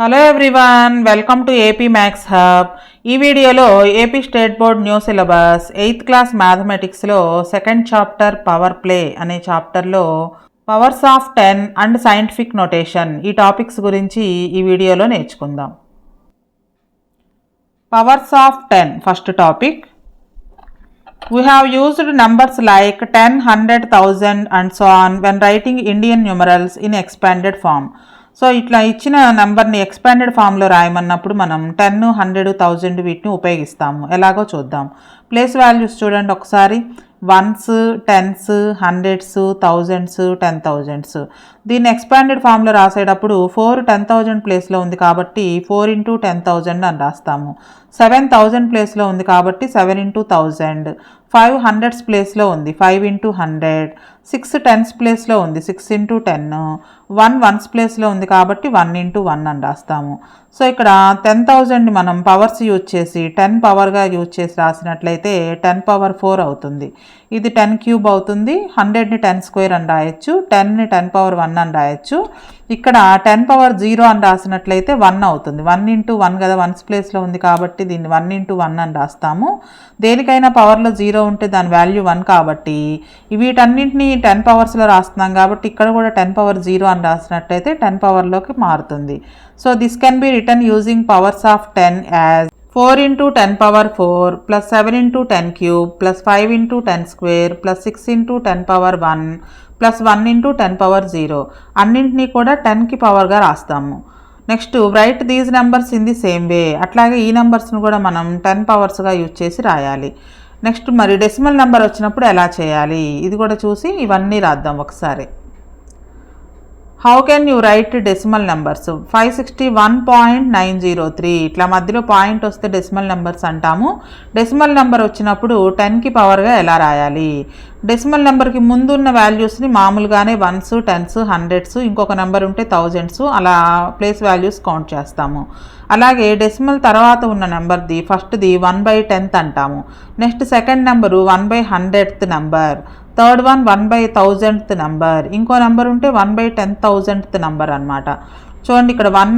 Hello everyone, welcome to AP maths hub. ఈ వీడియోలో AP state board new syllabus 8th class మ్యాథమెటిక్స్లో second chapter power play అనే చాప్టర్లో powers of 10 and scientific notation ఈ topics గురించి ఈ వీడియోలో నేర్చుకుందాం. Powers of 10 first topic. We have used numbers like 10, 100, 1000 and so on when writing Indian numerals in expanded form. So ఇట్లా ఇచ్చిన నెంబర్ని ఎక్స్పాండెడ్ ఫామ్లో రాయమన్నప్పుడు మనం 10, 100, 1000 వీటిని ఉపయోగిస్తాము. ఎలాగో చూద్దాం. ప్లేస్ వాల్యూస్ చూడండి ఒకసారి. 1s, 10s, 100s, 1000s, 10,000s. దీన్ని ఎక్స్పాండెడ్ ఫామ్లో రాసేటప్పుడు 4 10,000 ప్లేస్లో ఉంది కాబట్టి 4 into 10,000 అని రాస్తాము. 7,000 ప్లేస్లో ఉంది కాబట్టి 7 into 1000. 5 hundreds ప్లేస్లో ఉంది 5 into 100. 6 tens ప్లేస్లో ఉంది 6 into 10. 1 ones ప్లేస్లో ఉంది కాబట్టి 1 into 1 అని రాస్తాము. సో ఇక్కడ 10,000ని మనం పవర్స్ యూజ్ చేసి 10 పవర్గా యూజ్ చేసి రాసినట్లయితే 10 power 4 అవుతుంది. ఇది 10 cube అవుతుంది. 100ని 10 square అని రాయొచ్చు. 10ని 10 power 1 అని రాయొచ్చు. ఇక్కడ 10 power 0 అని రాసినట్లయితే 1 అవుతుంది. 1 into 1 కదా, 1s ప్లేస్లో ఉంది కాబట్టి దీన్ని 1 into 1 అని రాస్తాము. దేనికైనా పవర్లో 0 ఉంటే దాని వాల్యూ 1 కాబట్టి వీటన్నింటినీ 10 పవర్స్లో రాస్తున్నాం కాబట్టి ఇక్కడ కూడా 10 power 0 అని రాసినట్లయితే 10 పవర్లోకి మారుతుంది. So this can be return using powers of 10 as 4 into 10 power 4 plus 7 into 10 cube plus 5 into 10 square plus 6 into 10 power 1 plus 1 into 10 power 0. అన్నింటినీ కూడా 10కి పవర్గా రాస్తాము. Next right these numbers in the same way. అట్లాగే ఈ నెంబర్స్ని కూడా మనం 10 పవర్స్గా use చేసి రాయాలి. నెక్స్ట్ మరి డెసిమల్ నెంబర్ వచ్చినప్పుడు ఎలా చేయాలి ఇది కూడా చూసి ఇవన్నీ రాద్దాం ఒకసారి. How can you right decimal numbers? 561.903 ఇట్లా మధ్యలో పాయింట్ వస్తే డెసిమల్ నెంబర్స్ అంటాము. డెసిమల్ నెంబర్ వచ్చినప్పుడు 10కి పవర్గా ఎలా రాయాలి? డెసిమల్ నెంబర్కి ముందున్న వాల్యూస్ని మామూలుగానే 1s, 10s, 100s, ఇంకొక నెంబర్ ఉంటే 1000s అలా ప్లేస్ వాల్యూస్ కౌంట్ చేస్తాము. అలాగే డెసిమల్ తర్వాత ఉన్న నెంబర్ది ఫస్ట్ది 1/10th అంటాము. Next second number 1/100th number. Third one 1/1000th number. ఇంకో నెంబర్ ఉంటే 1/10,000th నెంబర్ అనమాట. చూడండి ఇక్కడ 1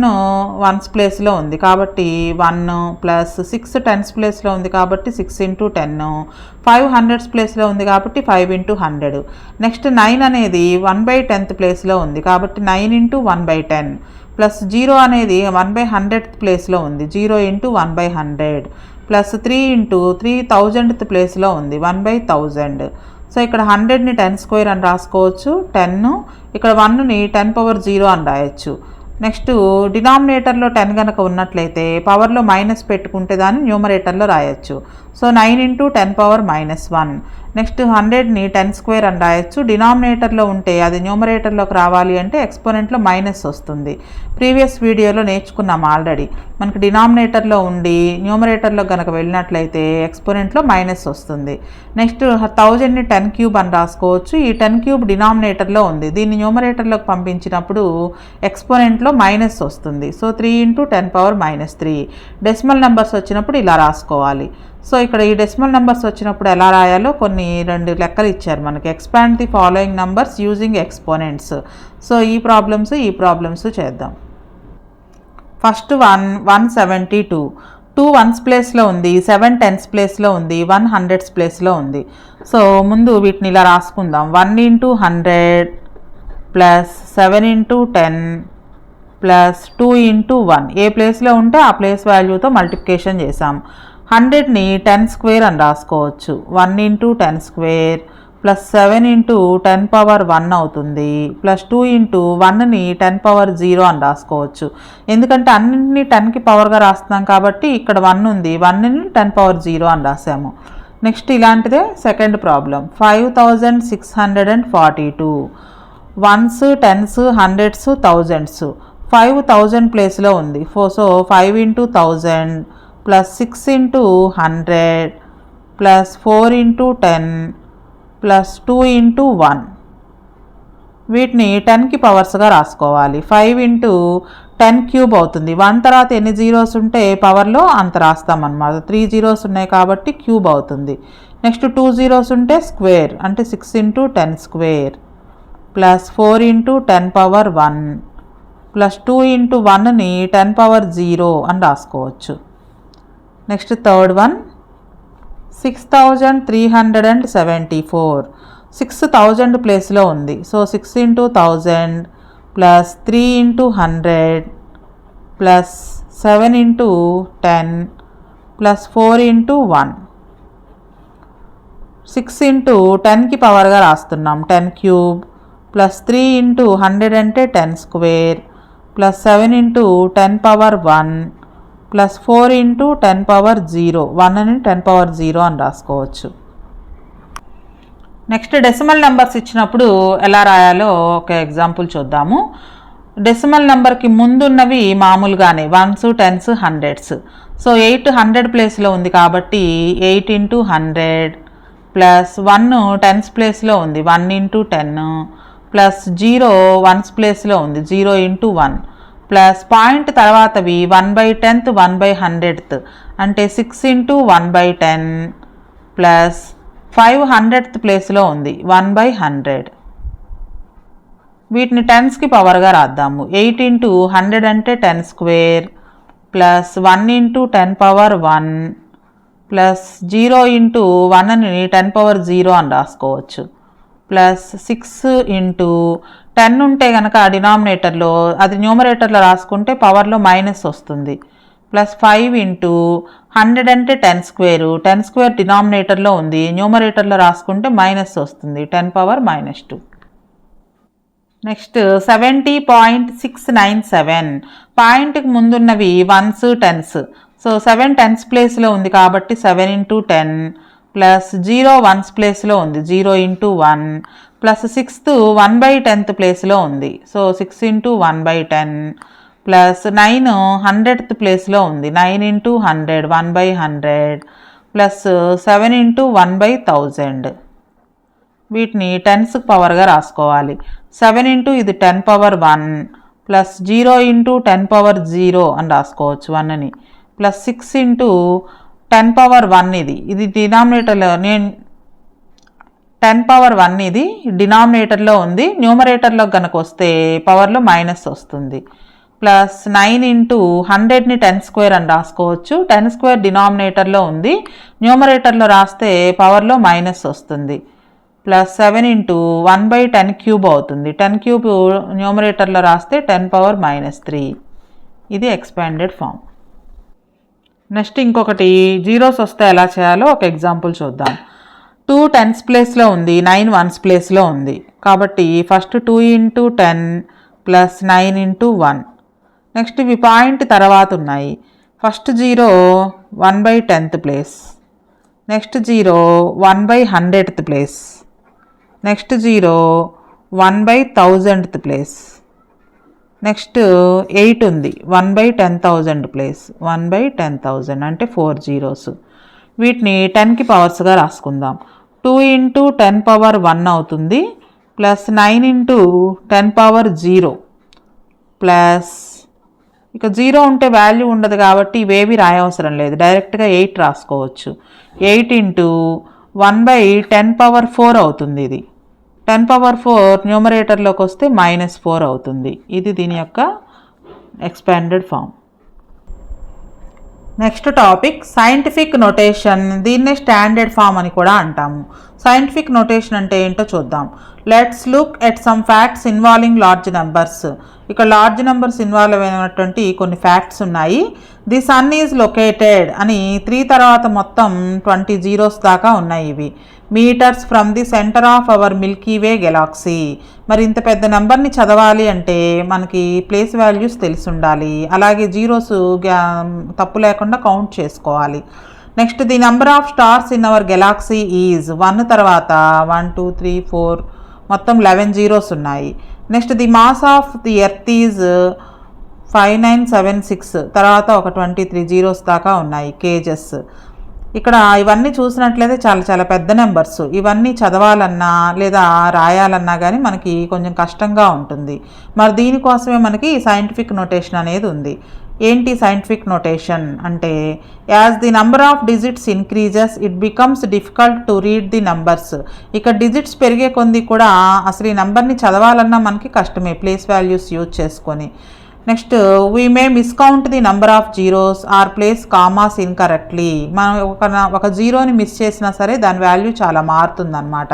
1s ప్లేస్లో ఉంది కాబట్టి 1 ప్లస్ 6 10s ప్లేస్లో ఉంది కాబట్టి 6 into 10. 5 hundreds ప్లేస్లో ఉంది కాబట్టి 5 into 100. నెక్స్ట్ 9 అనేది 1/10th ప్లేస్లో ఉంది కాబట్టి 9 into 1/10. ప్లస్ 0 అనేది 1/100th ప్లేస్లో ఉంది 0 into 1/100. ప్లస్ 3 into 3000th ప్లేస్లో ఉంది 1/1000. సో ఇక్కడ 100ని 10 square అని రాసుకోవచ్చు. 10 ఇక్కడ 1ని 10 power 0 అని రాయొచ్చు. నెక్స్ట్ డినామినేటర్లో 10 కనుక ఉన్నట్లయితే పవర్లో మైనస్ పెట్టుకుంటే దాన్ని న్యూమరేటర్లో రాయొచ్చు. So 9 into 10 power -1. నెక్స్ట్ 100ని 10 square అని రాయొచ్చు. డినామినేటర్లో ఉంటే అది న్యూమరేటర్లోకి రావాలి అంటే ఎక్స్పోనెంట్లో మైనస్ వస్తుంది. ప్రీవియస్ వీడియోలో నేర్చుకున్నాం ఆల్రెడీ. మనకి డినామినేటర్లో ఉండి న్యూమరేటర్లో కనుక వెళ్ళినట్లయితే ఎక్స్పోనెంట్లో మైనస్ వస్తుంది. నెక్స్ట్ 1000ని 10 cube అని రాసుకోవచ్చు. ఈ 10 cube డినామినేటర్లో ఉంది. దీన్ని న్యూమరేటర్లోకి పంపించినప్పుడు ఎక్స్పోనెంట్లో మైనస్ వస్తుంది. So 3 into 10 power -3. Decimal numbers వచ్చినప్పుడు ఇలా రాసుకోవాలి. సో ఇక్కడ ఈ డెసిమల్ నెంబర్స్ వచ్చినప్పుడు ఎలా రాయాలో కొన్ని 2 లెక్కలు ఇచ్చారు మనకి. Expand the following numbers using exponents. So ఈ ప్రాబ్లమ్స్ చేద్దాం. ఫస్ట్ 172. 2 1s ప్లేస్లో ఉంది, 7 10s ప్లేస్లో ఉంది, 1 100s ప్లేస్లో ఉంది. సో ముందు వీటిని ఇలా రాసుకుందాం. 1 into 100 plus 7 into 10 plus 2 into 1. ఏ ప్లేస్లో ఉంటే ఆ ప్లేస్ వాల్యూతో మల్టిప్లికేషన్ చేసాం. 100ని 10 square అని రాసుకోవచ్చు. 1 into 10 square plus 7 into 10 power 1 అవుతుంది. ప్లస్ 2 into 1ని 10 power 0 అని రాసుకోవచ్చు. ఎందుకంటే అన్నింటినీ 10కి పవర్గా రాస్తున్నాం కాబట్టి ఇక్కడ 1 ఉంది. 1ని 10 power 0 అని రాసాము. నెక్స్ట్ ఇలాంటిదే second problem. 5642. 1s, 10s, 100s, 1000s. 5000 ప్లేస్లో ఉంది. So 5 into 1000 plus 6 into 100 plus 4 into 10 plus 2 into 1. వీటిని 10కి పవర్స్గా రాసుకోవాలి. 5 into 10 cube అవుతుంది. 1 తర్వాత ఎన్ని జీరోస్ ఉంటే పవర్లో అంత రాస్తామన్నమాట. 3 zeros ఉన్నాయి కాబట్టి క్యూబ్ అవుతుంది. నెక్స్ట్ 2 zeros ఉంటే స్క్వేర్ అంటే 6 into 10 square plus 4 into 10 power 1 plus 2 into 1ని 10 పవర్ 0 అని రాసుకోవచ్చు. నెక్స్ట్ థర్డ్ వన్ 6374, 6000 ప్లేస్లో ఉంది. So 6 into 1000 plus 3 into 100 plus 7 into 10 plus 4 into 1. 6 into 10కి పవర్గా రాస్తున్నాం 10 క్యూబ్ ప్లస్ 3 ఇంటూ 100 అంటే 10 square plus 7 into 10 power 1 plus 4 into 10 power 0, 1ని 10 పవర్ 0 అని రాసుకోవచ్చు. నెక్స్ట్ డెసిమల్ నెంబర్స్ ఇచ్చినప్పుడు ఎలా రాయాలో ఒక ఎగ్జాంపుల్ చూద్దాము. డెసిమల్ నెంబర్కి ముందున్నవి మామూలుగానే 1s 10s 100s. సో 8 100 ప్లేస్లో ఉంది కాబట్టి 8 ఇంటూ 100 ప్లస్ 1 10s ప్లేస్లో ఉంది 1 ఇంటూ 10 ప్లస్ 0 1s ప్లేస్లో ఉంది 0 into 1 plus point తర్వాతవి 1/10th 1/100th అంటే 6 ఇంటూ 1/10 ప్లస్ 5 100th ప్లేస్లో ఉంది 1/100. వీటిని టెన్స్కి పవర్గా రాద్దాము. 8 ఇంటూ 100 అంటే 10 square plus 1 into 10 power 1 plus 0 into 1ని 10 పవర్ 0 అని రాసుకోవచ్చు. ప్లస్ 6 ఇంటూ 10 ఉంటే కనుక డినామినేటర్లో, అది న్యూమరేటర్లో రాసుకుంటే పవర్లో మైనస్ వస్తుంది. ప్లస్ 5 ఇంటూ 100 అంటే 10 స్క్వేరు, 10 స్క్వేర్ డినామినేటర్లో ఉంది, న్యూమరేటర్లో రాసుకుంటే మైనస్ వస్తుంది 10 పవర్ -2. నెక్స్ట్ 70.697, పాయింట్కి ముందున్నవి 1s 10s. సో 7 10s ప్లేస్లో ఉంది కాబట్టి 7 ఇంటూ 10 ప్లస్ 0 1s ప్లేస్లో ఉంది 0 ఇంటూ 1 ప్లస్ 6th 1/10th ప్లేస్లో ఉంది. సో 6 ఇంటూ 1/10 ప్లస్ 9 100th ప్లేస్లో ఉంది 9 ఇంటూ 100 1/100 ప్లస్ 7 ఇంటూ 1/1000. వీటిని టెన్స్కి పవర్గా రాసుకోవాలి. 7 ఇంటూ ఇది 10 పవర్ 1 ప్లస్ 0 ఇంటూ 10 పవర్ 0 అని రాసుకోవచ్చు 1ని ప్లస్ 6 ఇంటూ 10 పవర్ 1 ఇది డినామినేటర్లో, నేను 10 పవర్ 1 ఇది డినామినేటర్లో ఉంది, న్యూమరేటర్లో కనుక వస్తే పవర్లో మైనస్ వస్తుంది. ప్లస్ 9 ఇంటూ 100ని 10 స్క్వేర్ అని రాసుకోవచ్చు. 10 స్క్వేర్ డినామినేటర్లో ఉంది, న్యూమరేటర్లో రాస్తే పవర్లో మైనస్ వస్తుంది. ప్లస్ 7 ఇంటూ 1/10 క్యూబ్ అవుతుంది. 10 క్యూబ్ న్యూమరేటర్లో రాస్తే 10 పవర్ -3. ఇది ఎక్స్పాండెడ్ ఫామ్. నెక్స్ట్ ఇంకొకటి జీరోస్ వస్తే ఎలా చేయాలో ఒక ఎగ్జాంపుల్ చూద్దాం. 2 10s ప్లేస్లో ఉంది, 9 1s ప్లేస్లో ఉంది కాబట్టి first 2 into 10 plus 9 into 1. Next ఇవి పాయింట్ తర్వాత ఉన్నాయి. First 0 1/10th place, next 0 1/100th place, next 0 1/1000th place, next 8 ఉంది 1/10,000 ప్లేస్, 1/10,000 అంటే 4 zeros. వీటిని 10కి పవర్స్గా రాసుకుందాం. 2 ఇంటూ 10 పవర్ 1 అవుతుంది ప్లస్ 9 ఇంటూ 10 పవర్ 0 ప్లస్, ఇక 0 ఉంటే వాల్యూ ఉండదు కాబట్టి ఇవేవి రాయవసరం లేదు, డైరెక్ట్గా 8 రాసుకోవచ్చు. 8 ఇంటూ 1/10 పవర్ 4 అవుతుంది. ఇది 10 పవర్ 4 న్యూమరేటర్లోకి వస్తే -4 అవుతుంది. ఇది దీని యొక్క expanded form. Next topic scientific notation. దీన్నే స్టాండర్డ్ ఫామ్ అని కూడా అంటాము. సైంటిఫిక్ నొటేషన్ అంటే ఏంటో చూద్దాం. Let's look at some facts involving large numbers. ఇక్కడ లార్జ్ నెంబర్స్ ఇన్వాల్వ్ అయినటువంటి కొన్ని ఫ్యాక్ట్స్ ఉన్నాయి. ది సన్ ఈజ్ లొకేటెడ్ అని 3 తర్వాత మొత్తం 20 zeros దాకా ఉన్నాయి. ఇవి metres from the centre of our Milky Way galaxy. మరి ఇంత పెద్ద నెంబర్ని చదవాలి అంటే మనకి ప్లేస్ వాల్యూస్ తెలిసి ఉండాలి, అలాగే జీరోస్ తప్పు లేకుండా కౌంట్ చేసుకోవాలి. Next the number of stars in our Galaxy is 1 తర్వాత 1 2 3 4 మొత్తం 11 zeros ఉన్నాయి. Next the mass of the earth is 5976 తర్వాత ఒక 23 zeros దాకా ఉన్నాయి కేజెస్. ఇక్కడ ఇవన్నీ చూసినట్లయితే చాలా చాలా పెద్ద నెంబర్స్. ఇవన్నీ చదవాలన్నా లేదా రాయాలన్నా కానీ మనకి కొంచెం కష్టంగా ఉంటుంది. మరి దీనికోసమే మనకి సైంటిఫిక్ నొటేషన్ అనేది ఉంది. ఏంటి సైంటిఫిక్ నొటేషన్ అంటే, as the number of digits increases it becomes difficult to read the numbers. ఇక డిజిట్స్ పెరిగే కొద్ది కూడా అసలు ఈ నెంబర్ని చదవాలన్నా మనకి కష్టమే ప్లేస్ వాల్యూస్ యూజ్ చేసుకొని. Next we may miscount the number of zeros or place commas incorrectly. మనం ఒక జీరోని మిస్ చేసినా సరే దాని వాల్యూ చాలా మారుతుంది అనమాట.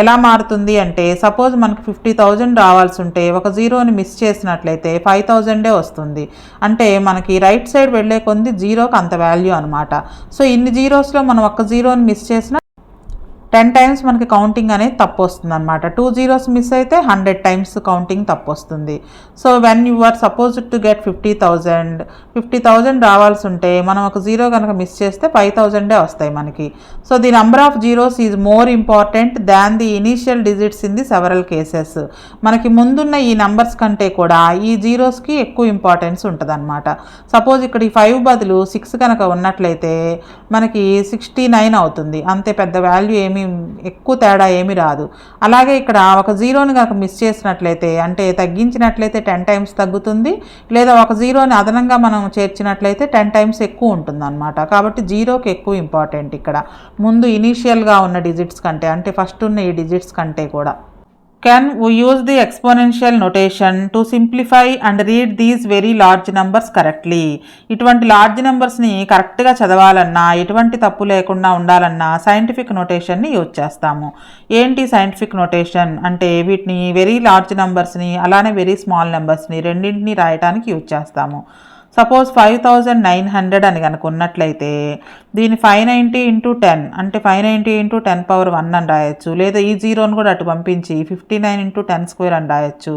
ఎలా మారుతుంది అంటే సపోజ్ మనకు 50,000 రావాల్సి ఉంటే ఒక జీరోని మిస్ చేసినట్లయితే 5,000 వస్తుంది. అంటే మనకి రైట్ సైడ్ వెళ్ళే కొద్ది జీరోకి అంత వాల్యూ అనమాట. సో ఇన్ని జీరోస్లో మనం ఒక జీరోని మిస్ చేసిన 10 టైమ్స్ మనకి కౌంటింగ్ అనేది తప్పు వస్తుంది అనమాట. 2 జీరోస్ మిస్ అయితే 100 టైమ్స్ కౌంటింగ్ తప్పు వస్తుంది. So when you are supposed to get 50,000 రావాల్సి ఉంటే మనం ఒక జీరో కనుక మిస్ చేస్తే 5,000 వస్తాయి మనకి. So the number of zeros is more important than the initial digits in the several cases. మనకి ముందున్న ఈ నంబర్స్ కంటే కూడా ఈ జీరోస్కి ఎక్కువ ఇంపార్టెన్స్ ఉంటుంది అనమాట. సపోజ్ ఇక్కడ ఈ 5 బదులు 6 కనుక ఉన్నట్లయితే మనకి 69 అవుతుంది. అంతే పెద్ద వాల్యూ ఏమి ఎక్కువ తేడా ఏమి రాదు. అలాగే ఇక్కడ ఒక జీరోని కనుక మిస్ చేసినట్లయితే అంటే తగ్గించినట్లయితే 10 టైమ్స్ తగ్గుతుంది, లేదా ఒక జీరోని అదనంగా మనం చేర్చినట్లయితే 10 టైమ్స్ ఎక్కువ ఉంటుంది అనమాట. కాబట్టి జీరోకి ఎక్కువ ఇంపార్టెంట్ ఇక్కడ ముందు ఇనీషియల్గా ఉన్న డిజిట్స్ కంటే, అంటే ఫస్ట్ ఉన్న ఈ డిజిట్స్ కంటే కూడా. Can we use the exponential notation to simplify and read these very large numbers correctly? ఇటువంటి లార్జ్ నెంబర్స్ని కరెక్ట్గా చదవాలన్నా, ఎటువంటి తప్పు లేకుండా ఉండాలన్నా సైంటిఫిక్ నోటేషన్ని యూజ్ చేస్తాము. ఏంటి సైంటిఫిక్ నోటేషన్ అంటే వీటిని వెరీ లార్జ్ నెంబర్స్ని అలానే వెరీ స్మాల్ నెంబర్స్ని రెండింటిని రాయడానికి యూజ్ చేస్తాము. సపోజ్ 5,900 అని కనుక ఉన్నట్లయితే దీన్ని 590 × 10 అంటే 590 × 10⁻1 అని రాయొచ్చు. లేదా ఈ జీరోని కూడా అటు పంపించి 59 × 10² అని రాయొచ్చు.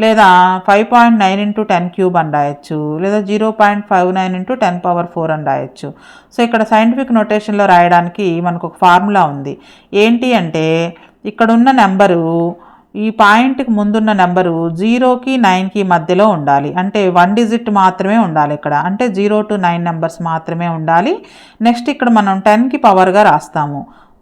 లేదా 5.9 × 10³ అని రాయొచ్చు. లేదా 0.59 × 10⁻4 అని రాయొచ్చు. సో ఇక్కడ సైంటిఫిక్ నోటేషన్లో రాయడానికి మనకు ఒక ఫార్ములా ఉంది. ఏంటి అంటే ఇక్కడున్న నెంబరు ఈ పాయింట్కి ముందున్న నెంబరు 0కి 9కి మధ్యలో ఉండాలి. అంటే 1 డిజిట్ మాత్రమే ఉండాలి ఇక్కడ. అంటే 0 to 9 నెంబర్స్ మాత్రమే ఉండాలి. నెక్స్ట్ ఇక్కడ మనం 10కి పవర్గా రాస్తాము.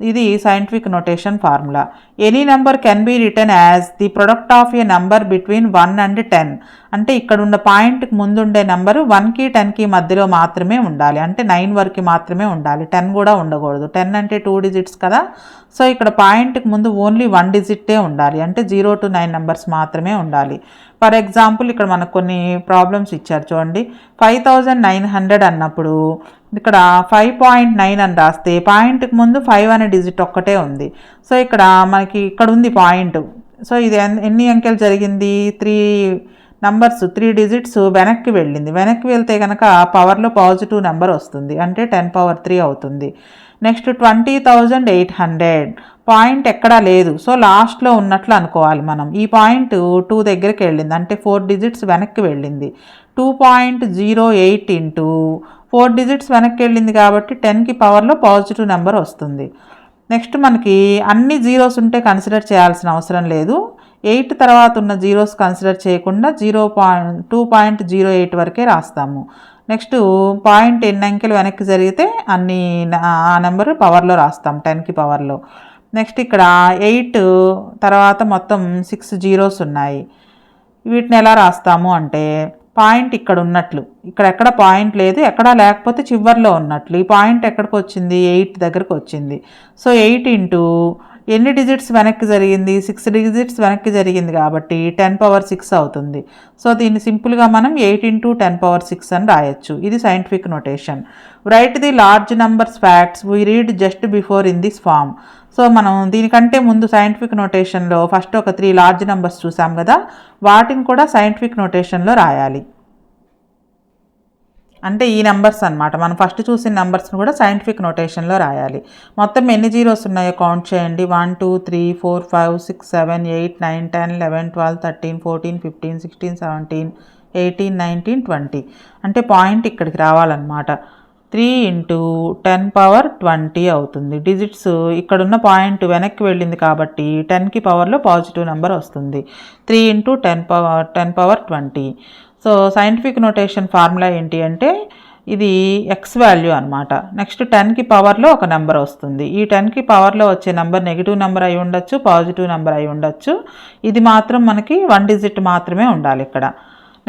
ఇది scientific notation formula. Any number can be return as the product of A number between 1 and 10. అంటే ఇక్కడ ఉన్న పాయింట్కి ముందుండే నెంబరు 1కి 10కి మధ్యలో మాత్రమే ఉండాలి. అంటే 9 వరకు మాత్రమే ఉండాలి, 10 కూడా ఉండకూడదు. 10 అంటే 2 డిజిట్స్ కదా. సో ఇక్కడ పాయింట్కి ముందు ఓన్లీ 1 డిజిట్టే ఉండాలి. అంటే 0 to 9 నెంబర్స్ మాత్రమే ఉండాలి. ఫర్ ఎగ్జాంపుల్ ఇక్కడ మనకు కొన్ని ప్రాబ్లమ్స్ ఇచ్చారు చూడండి. 5,900 అన్నప్పుడు ఇక్కడ 5.9 అని రాస్తే పాయింట్కి ముందు 5 అనే డిజిట్ ఒక్కటే ఉంది. సో ఇక్కడ మనకి ఇక్కడ ఉంది పాయింట్. సో ఇది ఎన్ని అంకెలు జరిగింది? 3 డిజిట్స్ వెనక్కి వెళ్ళింది. వెనక్కి వెళ్తే కనుక పవర్లో పాజిటివ్ నెంబర్ వస్తుంది. అంటే 10⁻3 అవుతుంది. నెక్స్ట్ 20,800 పాయింట్ ఎక్కడా లేదు. సో లాస్ట్లో ఉన్నట్లు అనుకోవాలి మనం. ఈ పాయింట్ 2 దగ్గరికి వెళ్ళింది. అంటే 4 డిజిట్స్ వెనక్కి వెళ్ళింది. 2.08 × 4 డిజిట్స్ వెనక్కి వెళ్ళింది కాబట్టి 10కి పవర్లో పాజిటివ్ నెంబర్ వస్తుంది. నెక్స్ట్ మనకి అన్ని జీరోస్ ఉంటే కన్సిడర్ చేయాల్సిన అవసరం లేదు. 8 తర్వాత ఉన్న జీరోస్ కన్సిడర్ చేయకుండా 2.08 వరకే రాస్తాము. నెక్స్ట్ పాయింట్ ఎన్ని అంకెలు వెనక్కి జరిగితే అన్ని ఆ నెంబర్ పవర్లో రాస్తాం 10కి పవర్లో. నెక్స్ట్ ఇక్కడ 8 తర్వాత మొత్తం 6 జీరోస్ ఉన్నాయి. వీటిని ఎలా రాస్తాము అంటే పాయింట్ ఇక్కడ ఉన్నట్లు, ఇక్కడ ఎక్కడ పాయింట్ లేదు, ఎక్కడా లేకపోతే చివర్లో ఉన్నట్లు. ఈ పాయింట్ ఎక్కడికి వచ్చింది? 8 దగ్గరకు వచ్చింది. సో 8 × ఎన్ని డిజిట్స్ వెనక్కి జరిగింది? 6 డిజిట్స్ వెనక్కి జరిగింది కాబట్టి 10⁻6 అవుతుంది. సో దీన్ని సింపుల్గా మనం 8 × 10⁻6 అని రాయొచ్చు. ఇది scientific notation. Right the large numbers facts we read just before in this form. So మనం దీనికంటే ముందు సైంటిఫిక్ నోటేషన్లో ఫస్ట్ ఒక 3 లార్జ్ నెంబర్స్ చూసాం కదా, వాటిని కూడా సైంటిఫిక్ నోటేషన్లో రాయాలి. అంటే ఈ నెంబర్స్ అనమాట. మనం ఫస్ట్ చూసిన నెంబర్స్ని కూడా సైంటిఫిక్ నోటేషన్లో రాయాలి. మొత్తం ఎన్ని జీరోస్ ఉన్నాయో కౌంట్ చేయండి. 1 2 3 4 5 6 7 8 9 10 11 12 13 14 15 16 17 18 19 20. అంటే పాయింట్ ఇక్కడికి రావాలన్నమాట. 3 × 10⁻20 అవుతుంది. డిజిట్స్ ఇక్కడున్న పాయింట్ వెనక్కి వెళ్ళింది కాబట్టి 10కి పవర్లో పాజిటివ్ నెంబర్ వస్తుంది. 3 × 10⁻20. సో సైంటిఫిక్ నోటేషన్ ఫార్ములా ఏంటి అంటే ఇది ఎక్స్ వాల్యూ అనమాట. నెక్స్ట్ 10కి పవర్లో ఒక నెంబర్ వస్తుంది. ఈ 10కి పవర్లో వచ్చే నెంబర్ నెగిటివ్ నెంబర్ అయి ఉండొచ్చు, పాజిటివ్ నెంబర్ అయి ఉండొచ్చు. ఇది మాత్రం మనకి 1 డిజిట్ మాత్రమే ఉండాలి ఇక్కడ.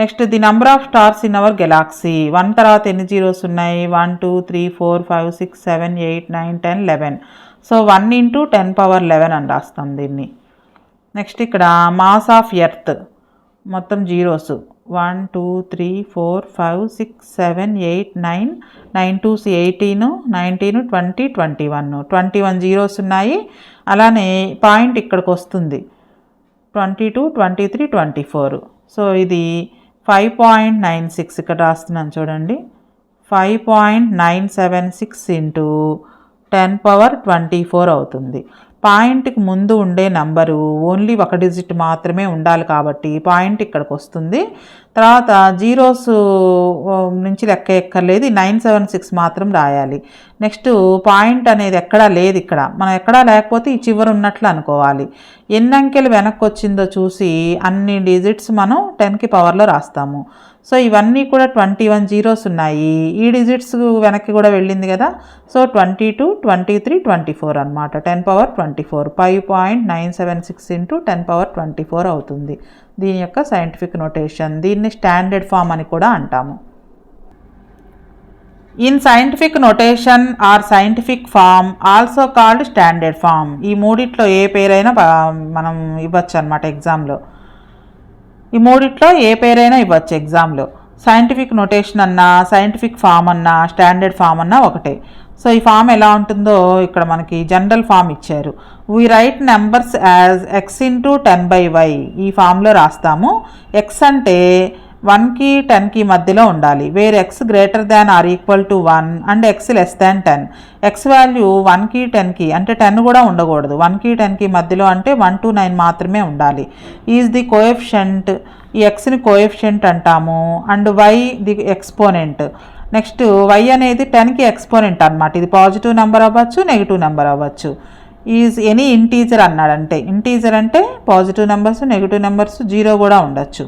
Next the number of stars in our Galaxy. 1 తర్వాత ఎన్ని జీరోస్ ఉన్నాయి? 1 2 3 4 5 6 7 8 9 10 11. సో 1 × 10⁻11 అని రాస్తాం దీన్ని. నెక్స్ట్ ఇక్కడ మాస్ ఆఫ్ ఎర్త్ మొత్తం జీరోస్ 1 2 3 4 5 6 7 8 9 9 2s 18 19 20 21 21 జీరోస్ ఉన్నాయి. అలానే పాయింట్ ఇక్కడికి వస్తుంది 22 23 24. సో ఇది 5.96 ఇక్కడ రాస్తున్నాను చూడండి. 5.976 ఇంటూ 10^24 అవుతుంది. పాయింట్కి ముందు ఉండే నంబరు ఓన్లీ ఒక డిజిట్ మాత్రమే ఉండాలి కాబట్టి పాయింట్ ఇక్కడికి వస్తుంది. తర్వాత జీరోస్ నుంచి లెక్క ఎక్కర్లేదు, 976 మాత్రం రాయాలి. నెక్స్ట్ పాయింట్ అనేది ఎక్కడా లేదు, ఇక్కడ మనం ఎక్కడా లేకపోతే ఈ చివరి ఉన్నట్లు అనుకోవాలి. ఎన్ని అంకెలు వెనక్కి వచ్చిందో చూసి అన్ని డిజిట్స్ మనం 10కి పవర్లో రాస్తాము. సో ఇవన్నీ కూడా 21 జీరోస్ ఉన్నాయి. ఈ డిజిట్స్ వెనక్కి కూడా వెళ్ళింది కదా. సో 22 23 24 అనమాట. 10^24 5.976 ఇంటూ 10^24 అవుతుంది. దీని యొక్క సైంటిఫిక్ నోటేషన్. దీన్ని స్టాండర్డ్ ఫామ్ అని కూడా అంటాము. In scientific notation or scientific form also called standard form. ఈ మూడిట్లో ఏ పేరైనా మనం ఇవ్వచ్చు అనమాట ఎగ్జామ్లో. ఈ మూడిట్లో ఏ పేరైనా ఇవ్వచ్చు ఎగ్జామ్లో. సైంటిఫిక్ నోటేషన్ అన్నా, సైంటిఫిక్ ఫామ్ అన్నా, స్టాండర్డ్ ఫామ్ అన్నా ఒకటే. సో ఈ ఫామ్ ఎలా ఉంటుందో ఇక్కడ మనకి జనరల్ ఫామ్ ఇచ్చారు. We write numbers as X into 10/y. ఈ ఫామ్లో రాస్తాము. ఎక్స్ అంటే 1కి 10కి మధ్యలో ఉండాలి. Where x greater than or equal to 1 and x less than 10. X value 1కి 10కి అంటే 10 కూడా ఉండకూడదు. 1కి 10కి మధ్యలో అంటే 1 to 9 మాత్రమే ఉండాలి. Is the coefficient. ఈ ఎక్స్ని కోఎఫిషియంట్ అంటాము. And y the exponent. Next y అనేది 10కి ఎక్స్పోనెంట్ అనమాట. ఇది పాజిటివ్ నెంబర్ అవ్వచ్చు, నెగిటివ్ నెంబర్ అవ్వచ్చు. ఈజ్ ఎనీ ఇంటీజర్ అన్నాడంటే, ఇంటీజర్ అంటే positive numbers, negative numbers, zero కూడా ఉండొచ్చు.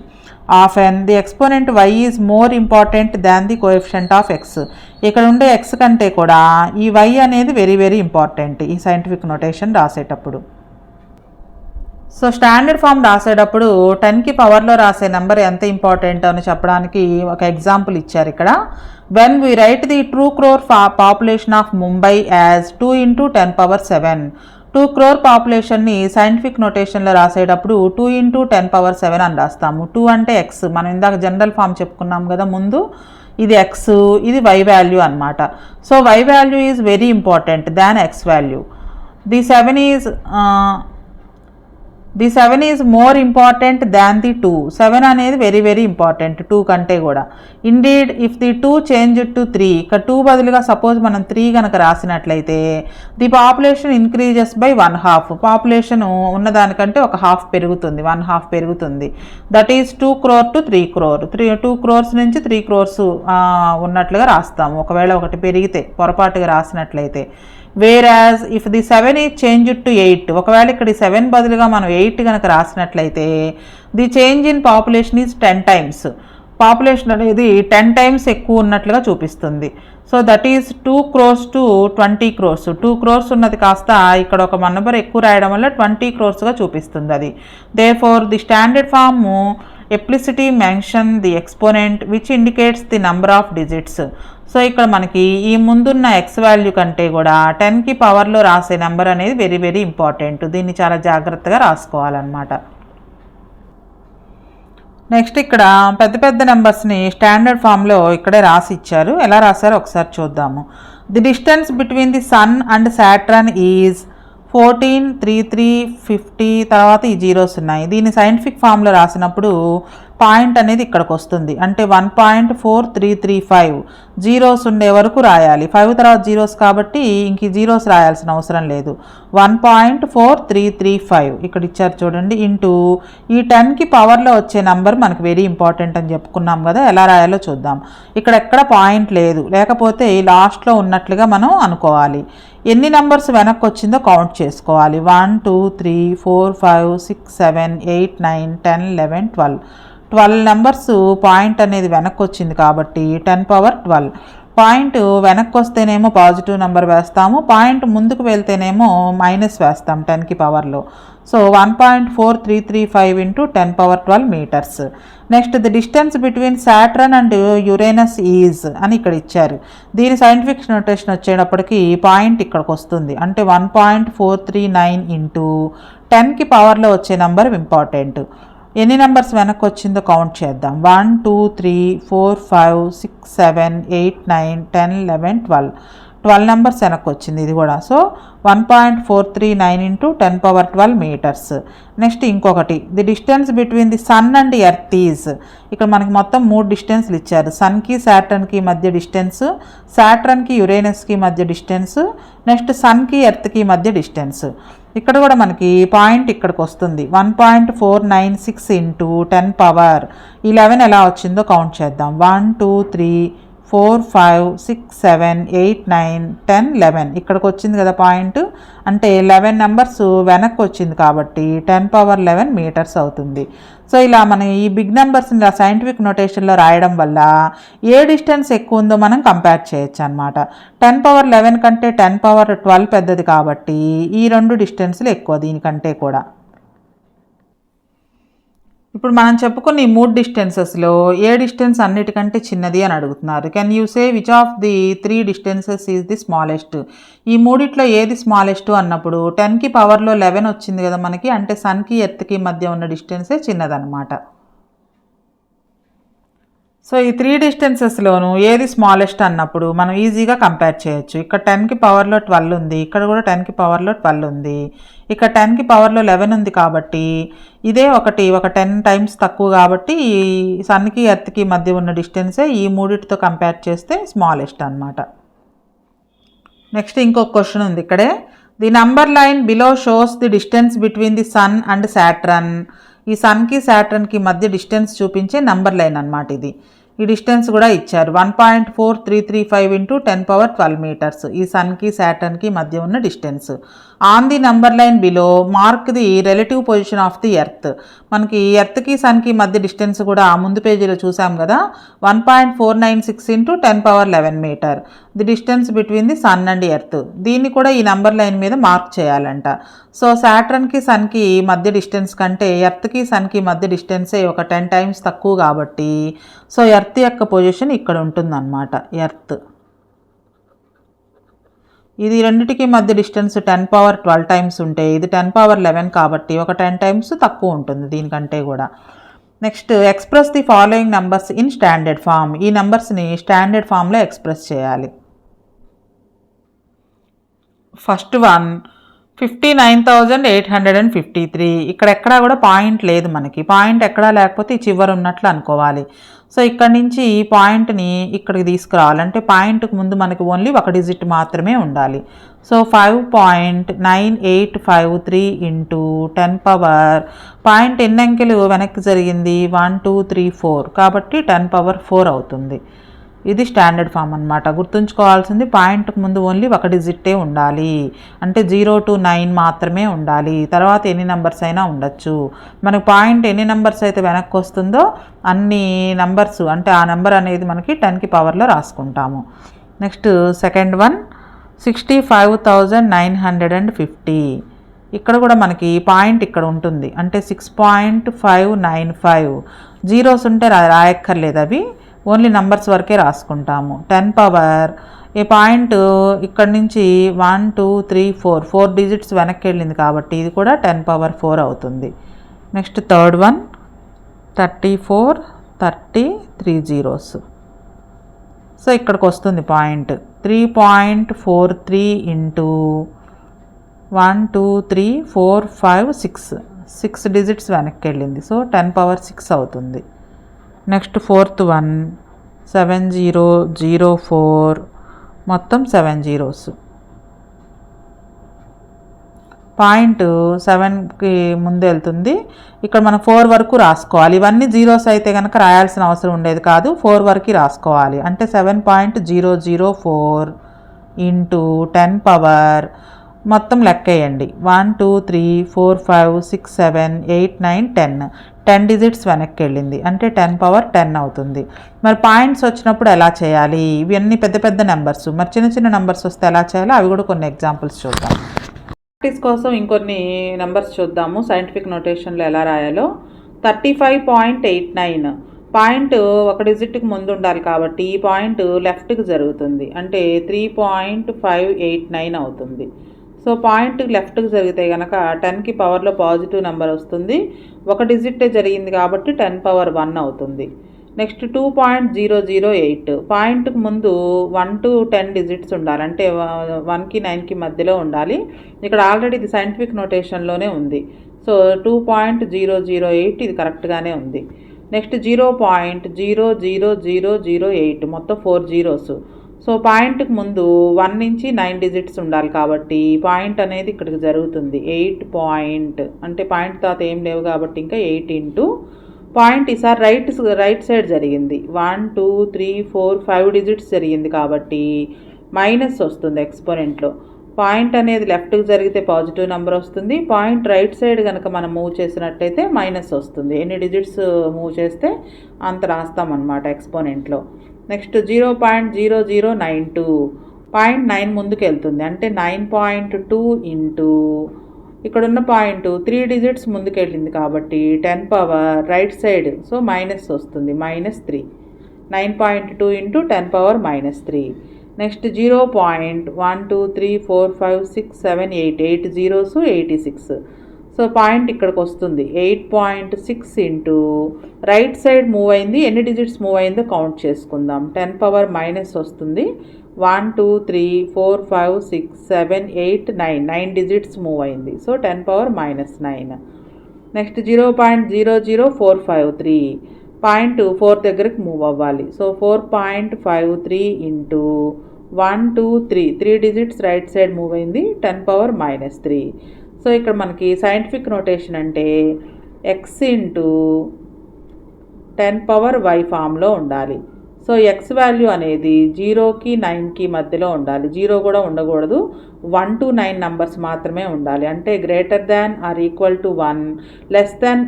Often the exponent y is more important than the coefficient of x. ఇక్కడ ఉండే ఎక్స్ కంటే కూడా ఈ వై అనేది వెరీ వెరీ ఇంపార్టెంట్ ఈ సైంటిఫిక్ నోటేషన్ రాసేటప్పుడు. సో స్టాండర్డ్ ఫామ్ రాసేటప్పుడు 10కి పవర్లో రాసే నెంబర్ ఎంత ఇంపార్టెంట్ అని చెప్పడానికి ఒక ఎగ్జాంపుల్ ఇచ్చారు ఇక్కడ. When we write the 2 crore population of Mumbai as 2 into 10^7. 2 crore పాపులేషన్ని సైంటిఫిక్ నోటేషన్లో రాసేటప్పుడు 2 into 10^7 అని రాస్తాము. 2 అంటే ఎక్స్, మనం ఇందాక జనరల్ ఫామ్ చెప్పుకున్నాం కదా ముందు. ఇది ఎక్స్, ఇది వై వాల్యూ అనమాట. So y value is very important than x value. The 7 is more important than the 2. 7 అనేది వెరీ వెరీ ఇంపార్టెంట్ 2 కంటే కూడా. Indeed if the 2 change to 3, ఇక్కడ 2 బదులుగా సపోజ్ మనం 3 కనుక రాసినట్లయితే the population increases by 1/2. Population ఉన్నదానికంటే ఒక హాఫ్ పెరుగుతుంది, 1/2 పెరుగుతుంది. That is 2 crore to 3 crore. 2 crores నుంచి 3 crores ఉన్నట్లుగా రాస్తాము ఒకవేళ ఒకటి పెరిగితే పొరపాటుగా రాసినట్లయితే. Whereas if the 7 is change to 8, ఒకవేళ ఇక్కడ 7 బదులుగా మనం 8 కనుక రాసినట్లయితే the change in population is 10 times. Population అనేది 10 times ఎక్కువ ఉన్నట్లుగా చూపిస్తుంది. So that is 2 crores to 20 crores. 2 crores ఉన్నది కాస్త ఇక్కడ ఒక 1 నెంబర్ ఎక్కువ రాయడం వల్ల 20 crores చూపిస్తుంది అది. Therefore the standard form explicitly mention the exponent which indicates the number of digits. So ఇక్కడ మనకి ఈ ముందున్న ఎక్స్ వాల్యూ కంటే కూడా 10కి పవర్లో రాసే నెంబర్ అనేది వెరీ వెరీ ఇంపార్టెంట్. దీన్ని చాలా జాగ్రత్తగా రాసుకోవాలన్నమాట. నెక్స్ట్ ఇక్కడ పెద్ద పెద్ద నెంబర్స్ని స్టాండర్డ్ ఫామ్లో ఇక్కడే రాసి ఇచ్చారు. ఎలా రాశారో ఒకసారి చూద్దాము. The distance between the sun and Saturn is 14, 33, 50. తర్వాత ఈ జీరోస్ ఉన్నాయి. దీన్ని సైంటిఫిక్ ఫామ్లో రాసినప్పుడు పాయింట్ అనేది ఇక్కడికి వస్తుంది. అంటే 1.4335 జీరోస్ ఉండే వరకు రాయాలి. 5 తర్వాత జీరోస్ కాబట్టి ఇంక జీరోస్ రాయాల్సిన అవసరం లేదు. 1.4335 ఇక్కడ ఇచ్చారు చూడండి. ఇంటూ ఈ 10కి పవర్లో వచ్చే నెంబర్ మనకు వెరీ ఇంపార్టెంట్ అని చెప్పుకున్నాం కదా. ఎలా రాయాలో చూద్దాం. ఇక్కడ ఎక్కడ పాయింట్ లేదు, లేకపోతే లాస్ట్లో ఉన్నట్లుగా మనం అనుకోవాలి. ఎన్ని నెంబర్స్ వెనక్కి వచ్చిందో కౌంట్ చేసుకోవాలి. 1 2 3 4 5 6 7 8 9 10 11 12 నెంబర్స్ పాయింట్ అనేది వెనక్కి వచ్చింది కాబట్టి 10^12. పాయింట్ వెనక్కి వస్తేనేమో పాజిటివ్ నెంబర్ వేస్తాము, పాయింట్ ముందుకు వెళ్తేనేమో మైనస్ వేస్తాం 10కి పవర్లో. So 1.4335 into 10^12 metres. Next the distance between Saturn and Uranus is అని ఇక్కడ ఇచ్చారు. దీని సైంటిఫిక్ నోటేషన్ వచ్చేటప్పటికి పాయింట్ ఇక్కడికి వస్తుంది. అంటే 1.439 ఇంటూ 10కి పవర్లో వచ్చే నెంబర్ ఇంపార్టెంట్. ఎన్ని నెంబర్స్ వెనక్కి వచ్చిందో కౌంట్ చేద్దాం. 1 2 3 4 5 6 7 8 9 10 11 12 నెంబర్స్ వెనక్కి వచ్చింది ఇది కూడా. So 1.439 into 10^12 metres. నెక్స్ట్ ఇంకొకటి, the distance between the sun and earth is, ఇక్కడ మనకి మొత్తం 3 డిస్టెన్స్లు ఇచ్చారు. సన్కి సాటర్న్కి మధ్య డిస్టెన్స్, సాటర్న్కి యురేనస్కి మధ్య డిస్టెన్స్, నెక్స్ట్ సన్కి ఎర్త్కి మధ్య డిస్టెన్స్. ఇక్కడ కూడా మనకి పాయింట్ ఇక్కడికి వస్తుంది. 1.496 ఇంటూ 10^11 ఎలా వచ్చిందో కౌంట్ చేద్దాం. 1 2 3 4 5 6 7 8 9 10 11 ఇక్కడికి వచ్చింది కదా పాయింట్. అంటే 11 నెంబర్స్ వెనక్కి వచ్చింది కాబట్టి 10^11 మీటర్స్ అవుతుంది. సో ఇలా మనం ఈ బిగ్ నెంబర్స్ని ఇలా సైంటిఫిక్ నోటేషన్లో రాయడం వల్ల ఏ డిస్టెన్స్ ఎక్కువ ఉందో మనం కంపేర్ చేయొచ్చు అనమాట. 10^11 కంటే 10^12 పెద్దది కాబట్టి ఈ 2 డిస్టెన్స్లు ఎక్కువ దీనికంటే కూడా. ఇప్పుడు మనం చెప్పుకున్న ఈ 3 డిస్టెన్సెస్లో ఏ డిస్టెన్స్ అన్నిటికంటే చిన్నది అని అడుగుతున్నారు. Can you say which of the 3 distances is the smallest? ఈ మూడిట్లో ఏది స్మాలెస్ట్ అన్నప్పుడు 10కి పవర్లో 11 వచ్చింది కదా మనకి, అంటే సన్కి ఎర్త్కి మధ్య ఉన్న డిస్టెన్సే చిన్నదన్నమాట. సో ఈ 3 డిస్టెన్సెస్లోనూ ఏది స్మాలెస్ట్ అన్నప్పుడు మనం ఈజీగా కంపేర్ చేయొచ్చు. ఇక్కడ 10కి పవర్లో 12 ఉంది, ఇక్కడ కూడా 10కి పవర్లో 12 ఉంది, ఇక్కడ 10కి పవర్లో 11 ఉంది కాబట్టి ఇదే ఒక 10 టైమ్స్ తక్కువ కాబట్టి ఈ సన్కి ఎర్త్కి మధ్య ఉన్న డిస్టెన్సే ఈ మూడిటితో కంపేర్ చేస్తే స్మాలెస్ట్ అనమాట. నెక్స్ట్ ఇంకొక క్వశ్చన్ ఉంది ఇక్కడే. The number line below shows the distance between the sun and Saturn. ఈ సన్కి సాటర్న్కి మధ్య డిస్టెన్స్ చూపించే నంబర్ లైన్ అనమాట ఇది. ఈ డిస్టెన్స్ కూడా ఇచ్చారు. 1.4335 ఇంటూ 10^12 మీటర్స్ ఈ సన్కి సాటర్న్కి మధ్య ఉన్న distance. On the number line below mark the relative position of the earth. మనకి ఎర్త్కి సన్కి మధ్య డిస్టెన్స్ కూడా ఆ ముందు పేజీలో చూసాం కదా, 1.496 into 10^11 metre the distance between the sun and earth. దీన్ని కూడా ఈ నంబర్ లైన్ మీద మార్క్ చేయాలంట. సో సాటర్న్కి సన్కి మధ్య డిస్టెన్స్ కంటే ఎర్త్కి సన్కి మధ్య డిస్టెన్సే ఒక 10 టైమ్స్ తక్కువ కాబట్టి సో ఎర్త్ యొక్క పొజిషన్ ఇక్కడ ఉంటుందన్నమాట. ఎర్త్ ఇది రెండిటికి మధ్య డిస్టెన్స్ 10^12 టైమ్స్ ఉంటే ఇది 10^11 కాబట్టి ఒక 10 టైమ్స్ తక్కువ ఉంటుంది దీనికంటే కూడా. Next express the following numbers in standard form. ఈ నెంబర్స్ని స్టాండర్డ్ ఫామ్లో ఎక్స్ప్రెస్ చేయాలి. First one 59,853. ఇక్కడ ఎక్కడా కూడా పాయింట్ లేదు మనకి. పాయింట్ ఎక్కడా లేకపోతే ఈ చివరి ఉన్నట్లు అనుకోవాలి. సో ఇక్కడ నుంచి ఈ పాయింట్ని ఇక్కడికి తీసుకురావాలంటే పాయింట్కి ముందు మనకి ఓన్లీ ఒక డిజిట్ మాత్రమే ఉండాలి. సో 5.9853 ఇంటూ 10 పవర్ పాయింట్ ఎన్ని అంకెలు వెనక్కి జరిగింది 1 2 3 4 కాబట్టి 10^4 అవుతుంది. ఇది స్టాండర్డ్ ఫామ్ అనమాట. గుర్తుంచుకోవాల్సింది పాయింట్కి ముందు ఓన్లీ ఒక డిజిట్టే ఉండాలి, అంటే 0 to 9 మాత్రమే ఉండాలి. తర్వాత ఎన్ని నెంబర్స్ అయినా ఉండొచ్చు. మనకు పాయింట్ ఎన్ని నెంబర్స్ అయితే వెనక్కి వస్తుందో అన్ని నెంబర్స్ అంటే ఆ నెంబర్ అనేది మనకి 10కి పవర్లో రాసుకుంటాము. Next second one 65,950. ఇక్కడ కూడా మనకి పాయింట్ ఇక్కడ ఉంటుంది, అంటే 6.595. జీరోస్ ఉంటే రాయక్కర్లేదు, అవి ఓన్లీ నంబర్స్ వరకే రాసుకుంటాము. 10 పవర్ ఈ పాయింట్ ఇక్కడ నుంచి 1 2 3 4 డిజిట్స్ వెనక్కి వెళ్ళింది కాబట్టి ఇది కూడా 10^4 అవుతుంది. Next third one 34 30 3 zeros. So ఇక్కడికి వస్తుంది పాయింట్ 3.43 ఇంటూ 1 2 3 4 5 6 డిజిట్స్ వెనక్కి వెళ్ళింది. సో 10^6 అవుతుంది. నెక్స్ట్ ఫోర్త్ వన్ 7004 మొత్తం 7 జీరోస్. పాయింట్ 7కి ముందు వెళ్తుంది. ఇక్కడ మనం 4 వరకు రాసుకోవాలి. ఇవన్నీ జీరోస్ అయితే కనుక రాయాల్సిన అవసరం ఉండేది కాదు, 4 వరకు రాసుకోవాలి. అంటే 7.004 ఇంటూ 10 పవర్ మొత్తం లెక్కేయండి 1 2 3 4 5 6 7 8 9 10 డిజిట్స్ వెనక్కి వెళ్ళింది, అంటే 10^10 అవుతుంది. మరి పాయింట్స్ వచ్చినప్పుడు ఎలా చేయాలి? ఇవన్నీ పెద్ద పెద్ద నెంబర్స్, మరి చిన్న చిన్న నెంబర్స్ వస్తే ఎలా చేయాలో అవి కూడా కొన్ని ఎగ్జాంపుల్స్ చూద్దాం. ప్రాక్టీస్ కోసం ఇంకొన్ని నెంబర్స్ చూద్దాము సైంటిఫిక్ నోటేషన్లో ఎలా రాయాలో. 35.89 పాయింట్ ఒక డిజిట్కి ముందు ఉండాలి కాబట్టి ఈ పాయింట్ లెఫ్ట్కి జరుగుతుంది, అంటే 3.589 అవుతుంది. సో పాయింట్ లెఫ్ట్కి జరిగితే కనుక 10కి పవర్లో పాజిటివ్ నెంబర్ వస్తుంది. ఒక డిజిటే జరిగింది కాబట్టి 10 పవర్ 1 అవుతుంది. నెక్స్ట్ 2.008 పాయింట్కి ముందు 1 to 10 డిజిట్స్ ఉండాలి, అంటే 1కి 9కి మధ్యలో ఉండాలి. ఇక్కడ ఆల్రెడీ ఇది సైంటిఫిక్ నోటేషన్లోనే ఉంది. సో 2.008 ఇది కరెక్ట్గానే ఉంది. నెక్స్ట్ 0.00008 మొత్తం 4 జీరోస్. సో పాయింట్కి ముందు 1 నుంచి 9 డిజిట్స్ ఉండాలి కాబట్టి పాయింట్ అనేది ఇక్కడికి జరుగుతుంది. 8 పాయింట్ అంటే పాయింట్ తర్వాత ఏం లేవు కాబట్టి ఇంకా 8 ఇంటూ పాయింట్ ఈసారి రైట్ సైడ్ జరిగింది. 1 2 3 4 5 డిజిట్స్ జరిగింది కాబట్టి మైనస్ వస్తుంది ఎక్స్పోనెంట్లో. పాయింట్ అనేది లెఫ్ట్కి జరిగితే పాజిటివ్ నెంబర్ వస్తుంది. పాయింట్ రైట్ సైడ్ కనుక మనం మూవ్ చేసినట్టయితే మైనస్ వస్తుంది. ఎన్ని డిజిట్స్ మూవ్ చేస్తే అంత రాస్తామన్నమాట ఎక్స్పోనెంట్లో. నెక్స్ట్ 0.0092 పాయింట్ 9 ముందుకు వెళ్తుంది, అంటే 9.2 ఇంటూ ఇక్కడున్న పాయింట్ 3 డిజిట్స్ ముందుకు వెళ్ళింది కాబట్టి 10 power right side, so minus వస్తుంది, -3. 9.2 into 10 power -3. Next 0.12345678 8 zeros 86. So point ఇక్కడికి వస్తుంది. 8.6 ఇంటూ రైట్ సైడ్ మూవ్ అయింది, ఎన్ని డిజిట్స్ మూవ్ అయిందో కౌంట్ చేసుకుందాం. 10 పవర్ మైనస్ వస్తుంది. 1 2 3 4 5 6 7 8 9 డిజిట్స్ మూవ్ అయింది. So 10 power -9. నెక్స్ట్ 0.00453 పాయింట్ 4 దగ్గరికి మూవ్ అవ్వాలి. So 4.53 into 1 2 3 digits right side move అయింది, 10 పవర్ -3. సో ఇక్కడ మనకి సైంటిఫిక్ నోటేషన్ అంటే ఎక్స్ ఇంటూ 10 పవర్ వై ఫామ్లో ఉండాలి. సో ఎక్స్ వాల్యూ అనేది 0కి 9కి మధ్యలో ఉండాలి. 0 కూడా ఉండకూడదు. 1 to 9 నంబర్స్ మాత్రమే ఉండాలి, అంటే greater than or equal to 1 less than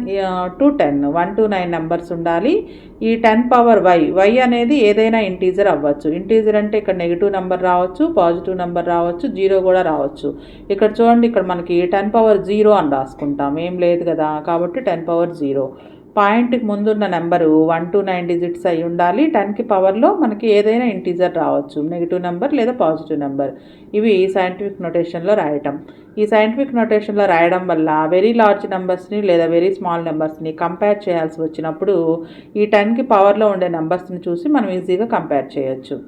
to 10 1 to 9 numbers ఉండాలి. ఈ 10 పవర్ వై అనేది ఏదైనా ఇంటీజర్ అవ్వచ్చు. ఇంటీజర్ అంటే ఇక్కడ నెగిటివ్ నెంబర్ రావచ్చు, పాజిటివ్ నెంబర్ రావచ్చు, 0 కూడా రావచ్చు. ఇక్కడ చూడండి, ఇక్కడ మనకి 10 పవర్ 0 అని రాసుకుంటాం, ఏం లేదు కదా, కాబట్టి 10 పవర్ 0. పాయింట్కి ముందున్న నెంబరు 1 to 9 డిజిట్స్ అయి ఉండాలి. 10కి పవర్లో మనకి ఏదైనా ఇంటీజర్ రావచ్చు, నెగిటివ్ నెంబర్ లేదా పాజిటివ్ నెంబర్. ఇవి సైంటిఫిక్ నోటేషన్లో రాయటం. ఈ సైంటిఫిక్ నోటేషన్లో రాయడం వల్ల వెరీ లార్జ్ నెంబర్స్ని లేదా వెరీ స్మాల్ నెంబర్స్ని కంపేర్ చేయాల్సి వచ్చినప్పుడు ఈ 10కి పవర్లో ఉండే నెంబర్స్ని చూసి మనం ఈజీగా కంపేర్ చేయొచ్చు.